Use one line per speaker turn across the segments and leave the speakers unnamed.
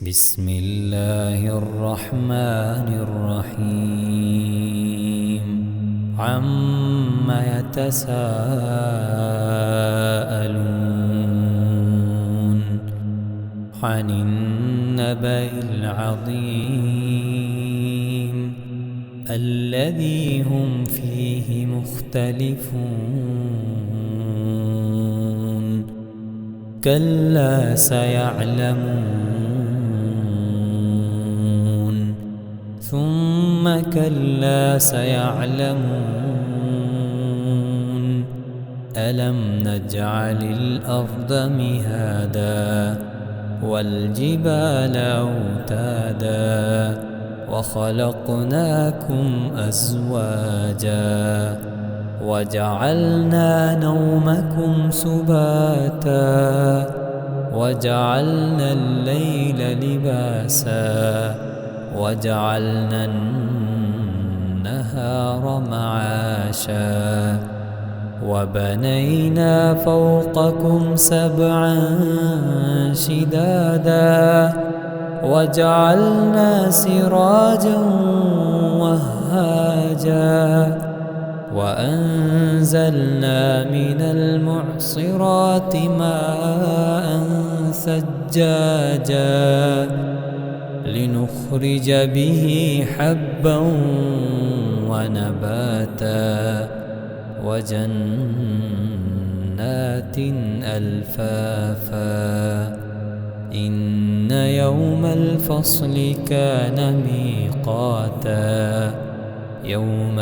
بسم الله الرحمن الرحيم عما يتساءلون عن النبأ العظيم الذي هم فيه مختلفون كلا سيعلمون ثم كلا سيعلمون ألم نجعل الأرض مهادا والجبال أوتادا وخلقناكم أزواجا وجعلنا نومكم سباتا وجعلنا الليل لباسا وجعلنا النهار معاشا وبنينا فوقكم سبعا شدادا وجعلنا سراجا وهاجا وأنزلنا من المعصرات ماء ثجاجا لنخرج به حبا ونباتا وجنات ألفافا إن يوم الفصل كان ميقاتا يوم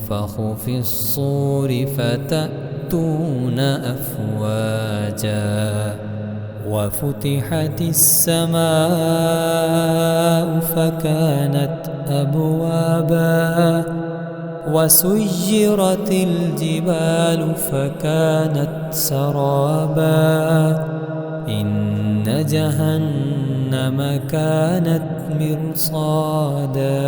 ينفخ في الصور فتأتون أفواجا وفتحت السماء فكانت أبوابا وسيرت الجبال فكانت سرابا إن جهنم كانت مرصادا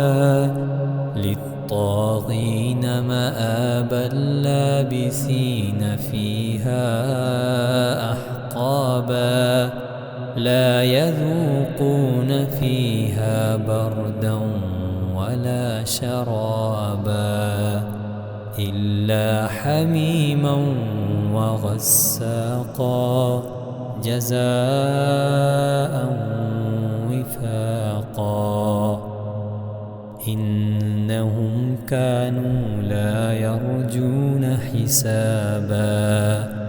للطاغين مآبا لابثين فيها أحقابا لا يذوقون فيها بردا ولا شرابا إلا حميما وغساقا جزاء وفاقا إنهم كانوا لا يرجون حسابا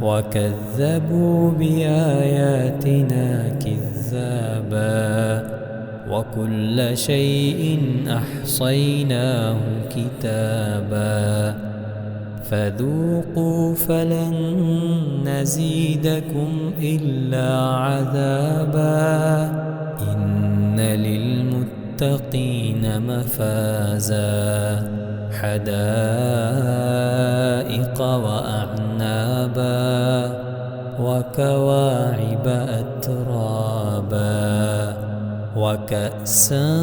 وكذبوا بآياتنا كذابا وكل شيء أحصيناه كتابا فذوقوا فلن نزيدكم إلا عذابا إن للمتقين مفازا حدائق وأعنابا وكواعب أترابا وكأسا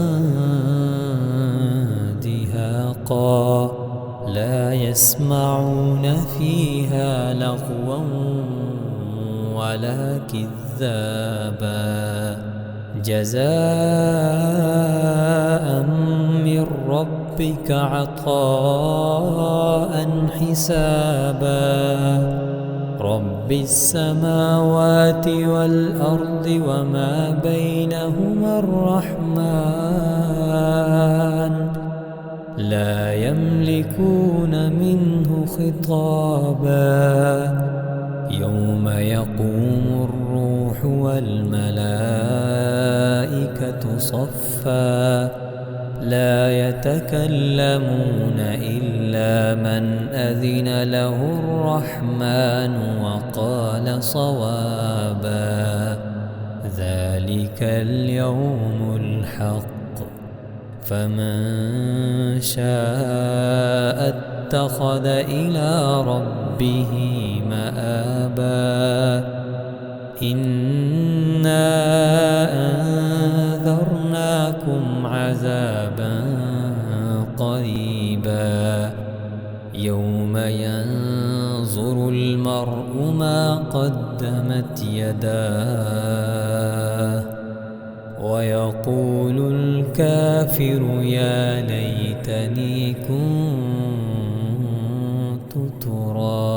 دهاقا لا يسمعون فيها لغوا ولا كذابا جزاء من ربك عطاء حسابا رب السماوات والأرض وما بينهما الرحمن لا يملكون منه خطابا يوم يقوم الروح والملائكة صفا لا يتكلمون إلا من أذن له الرحمن وقال صوابا ذلك اليوم الحق فمن شاء اتخذ إلى ربه مآبا إنا أنذرناكم عذابا قريبا يوم ينظر المرء ما قدمت يداه الكافر يا ليتني كنت ترابا.